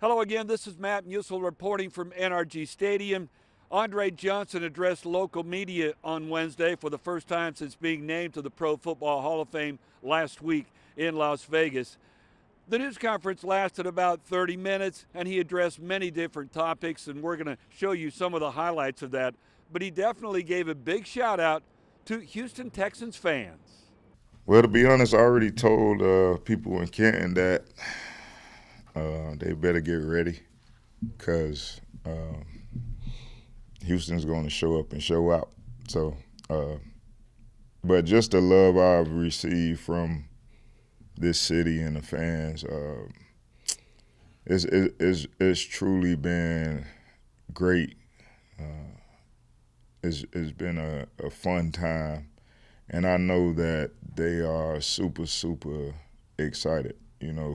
Hello again, this is Matt Musil reporting from NRG Stadium. Andre Johnson addressed local media on Wednesday for the first time since being named to the Pro Football Hall of Fame last week in Las Vegas. The news conference lasted about 30 minutes, and he addressed many different topics, and we're going to show you some of the highlights of that. But he definitely gave a big shout out to Houston Texans fans. Well, to be honest, I already told people in Canton that they better get ready because Houston's going to show up and show out. So, but just the love I've received from this city and the fans, it's truly been great. It's been a fun time, and I know that they are super, super excited,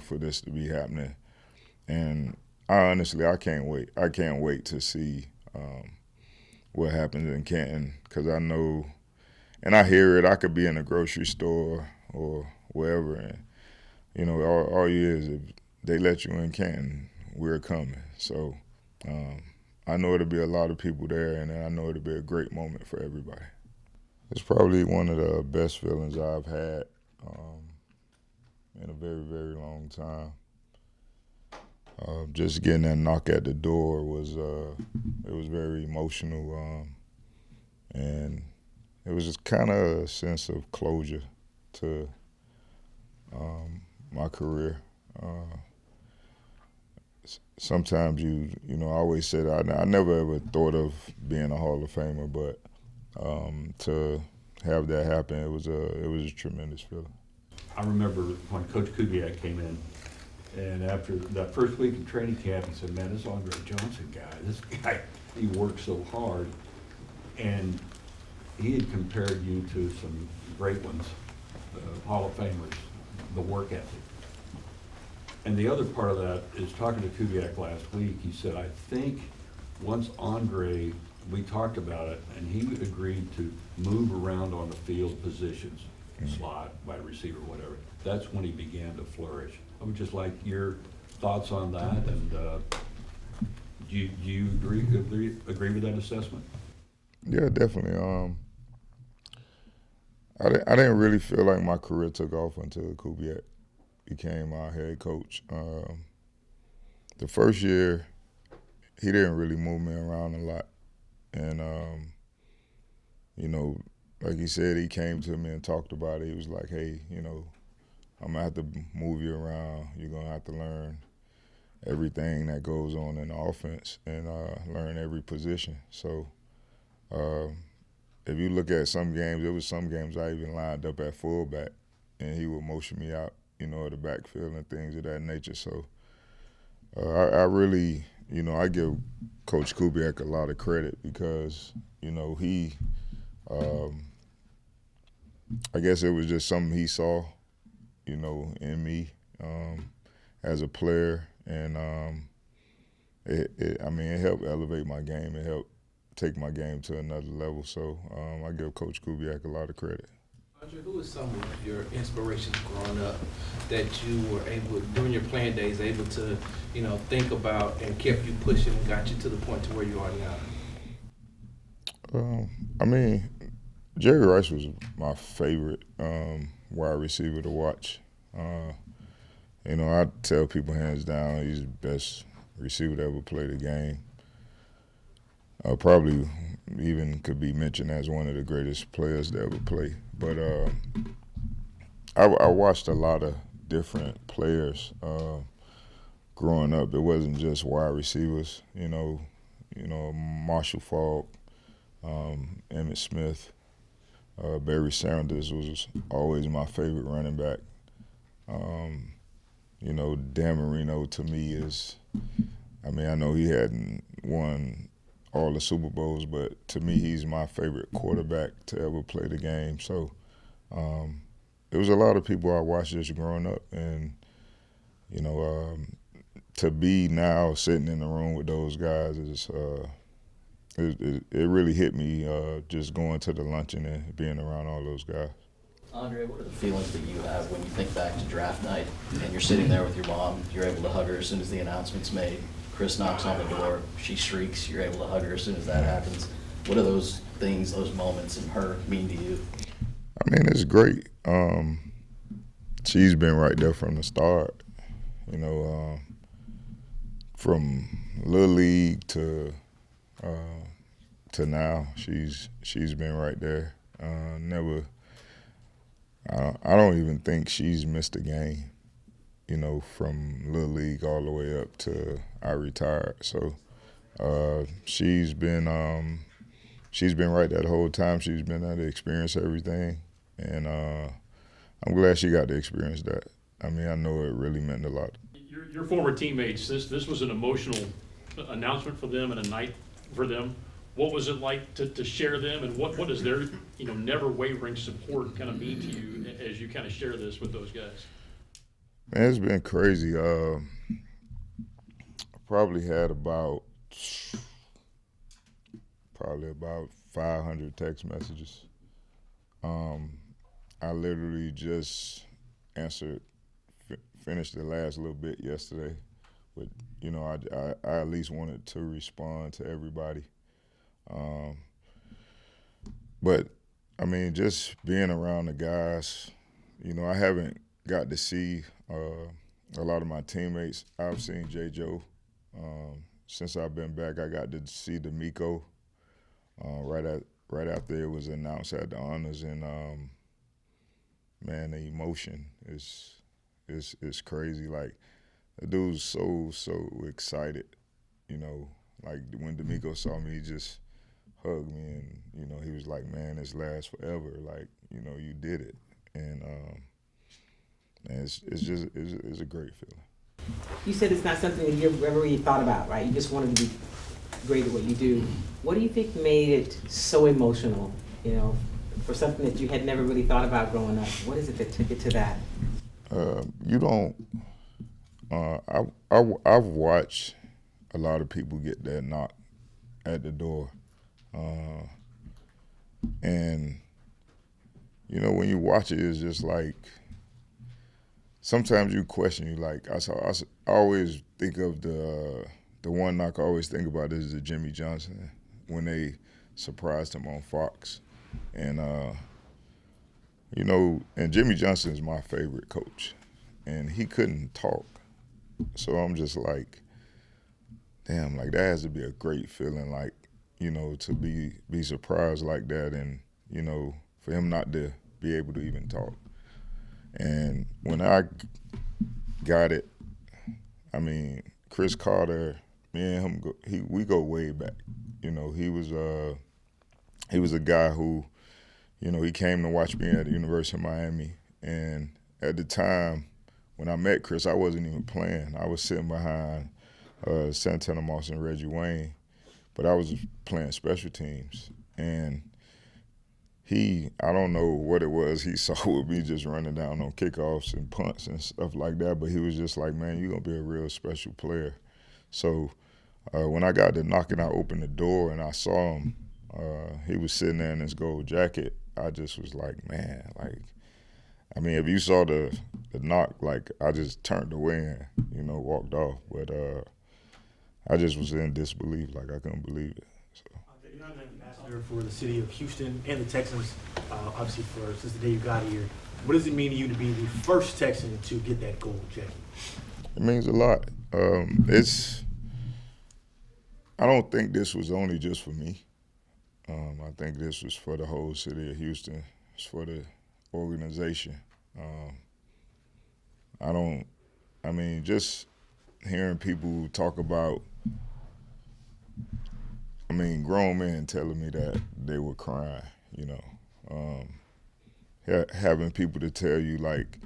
for this to be happening. And I can't wait. I can't wait to see what happens in Canton because I know, and I hear it. I could be in a grocery store or wherever, and all you is if they let you in Canton, we're coming. So I know it'll be a lot of people there, and I know it'll be a great moment for everybody. It's probably one of the best feelings I've had in a very, very long time. Just getting that knock at the door was very emotional, and it was just kind of a sense of closure to my career. Sometimes I always said I never ever thought of being a Hall of Famer, but to have that happen, it was a tremendous feeling. I remember when Coach Kubiak came in, and after that first week of training camp, he said, "Man, this Andre Johnson guy, he works so hard." And he had compared you to some great ones, Hall of Famers, the work ethic. And the other part of that is talking to Kubiak last week, he said, I think once Andre, we talked about it, and he agreed to move around on the field positions, slot, wide receiver, whatever. That's when he began to flourish. I would just like your thoughts on that, and do you agree with that assessment? Yeah, definitely. I didn't really feel like my career took off until Kubiak became our head coach. The first year, he didn't really move me around a lot, and like he said, he came to me and talked about it. He was like, "Hey, I'm gonna have to move you around. You're gonna have to learn everything that goes on in the offense and learn every position." So if you look at some games, there was some games I even lined up at fullback, and he would motion me out, of the backfield and things of that nature. So I really, I give Coach Kubiak a lot of credit because, he, I guess it was just something he saw, in me as a player, and it helped elevate my game. It helped take my game to another level. So I give Coach Kubiak a lot of credit. Andre, who is some of your inspirations growing up that you were able, during your playing days, able to, think about and kept you pushing and got you to the point to where you are now? Jerry Rice was my favorite wide receiver to watch. I tell people hands down he's the best receiver to ever play the game. Probably even could be mentioned as one of the greatest players to ever play. But I watched a lot of different players growing up. It wasn't just wide receivers. Marshall Faulk, Emmitt Smith, Barry Sanders was always my favorite running back. Dan Marino to me is, I know he hadn't won all the Super Bowls, but to me, he's my favorite quarterback to ever play the game. So it was a lot of people I watched just growing up, and to be now sitting in the room with those guys is it really hit me just going to the luncheon and being around all those guys. Andre, what are the feelings that you have when you think back to draft night and you're sitting there with your mom, you're able to hug her as soon as the announcement's made, Chris knocks on the door, she shrieks, you're able to hug her as soon as that happens. What do those things, those moments and her mean to you? I mean, it's great. She's been right there from the start, you know, from Little League to now. She's been right there. Never. I don't even think she's missed a game, you know, from Little League all the way up to I retired. So she's been right there the whole time. She's been there to experience everything, and I'm glad she got to experience that. I mean, I know it really meant a lot. Your former teammates, this was an emotional announcement for them and a night for them. What was it like to share them, and what does their never wavering support kind of mean to you as you kind of share this with those guys? Man, it's been crazy. I probably had about 500 text messages. I literally just finished the last little bit yesterday, but I at least wanted to respond to everybody. But I mean, just being around the guys, I haven't got to see a lot of my teammates. I've seen J. Joe. Since I've been back, I got to see D'Amico right after it was announced at the honors, and man, the emotion is crazy. Like, the dude's so excited, Like, when D'Amico saw me, he just hugged me, and he was like, "Man, this lasts forever. Like, you did it." And it's a great feeling. You said it's not something that you've ever really thought about, right? You just wanted to be great at what you do. What do you think made it so emotional, for something that you had never really thought about growing up? What is it that took it to that? I've watched a lot of people get that knock at the door. And, when you watch it, it's just like, sometimes you question, I always think of the one knock I always think about is the Jimmy Johnson, when they surprised him on Fox. And, and Jimmy Johnson is my favorite coach, and he couldn't talk. So I'm just like, damn, like, that has to be a great feeling, like, to be surprised like that, and, for him not to be able to even talk. And when I got it, I mean, Chris Carter, me and him, we go way back. He was a guy who, he came to watch me at the University of Miami, and at the time when I met Chris, I wasn't even playing. I was sitting behind Santana Moss and Reggie Wayne, but I was playing special teams. And I don't know what it was he saw with me just running down on kickoffs and punts and stuff like that, but he was just like, "Man, you're going to be a real special player." So when I got to knocking, I opened the door and I saw him. He was sitting there in his gold jacket. I just was like, man, like, I mean, if you saw the knock, like, I just turned away and, walked off. But I just was in disbelief, like, I couldn't believe it. So. You're an ambassador for the city of Houston and the Texans, obviously, since the day you got here. What does it mean to you to be the first Texan to get that gold jacket? It means a lot. I don't think this was only just for me. I think this was for the whole city of Houston. It's for the organization. Just hearing people talk about, grown men telling me that they were crying, having people to tell you, like,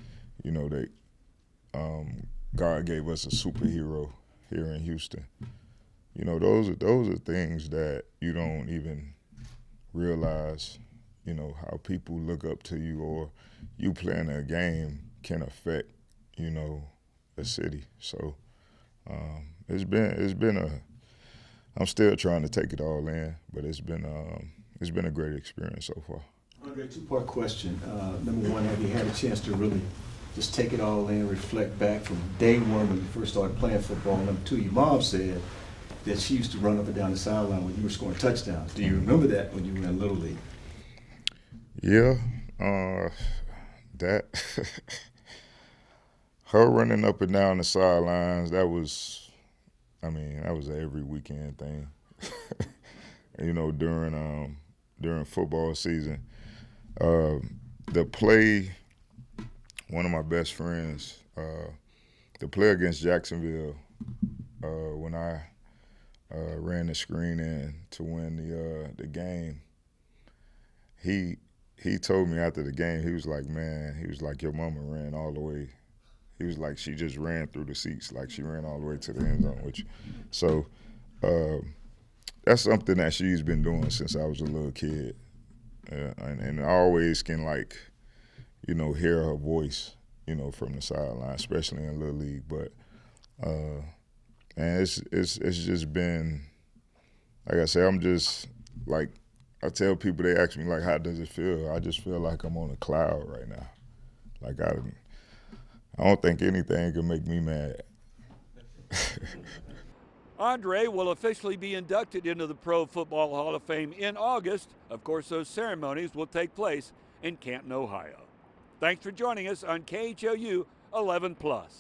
that God gave us a superhero here in Houston. Those are things that you don't even realize, how people look up to you, or you playing a game can affect, a city. So it's been I'm still trying to take it all in, but it's been a great experience so far. Andre, two-part question. Number one, have you had a chance to really just take it all in, reflect back from day one when you first started playing football? Number two, your mom said that she used to run up and down the sideline when you were scoring touchdowns. Do you remember that when you were in Little League? Yeah, that her running up and down the sidelines, that was an every weekend thing. You know, during football season. The play, one of my best friends, the play against Jacksonville, when I ran the screen in to win the game, he told me after the game, he was like, man, your mama ran all the way. He was like, she just ran through the seats, like she ran all the way to the end zone with you. So that's something that she's been doing since I was a little kid. And I always can, like, you know, hear her voice, you know, from the sideline, especially in Little League. But and it's just been, like I say, I'm just like, I tell people, they ask me like, how does it feel? I just feel like I'm on a cloud right now. Like I don't think anything can make me mad. Andre will officially be inducted into the Pro Football Hall of Fame in August. Of course, those ceremonies will take place in Canton, Ohio. Thanks for joining us on KHOU 11+.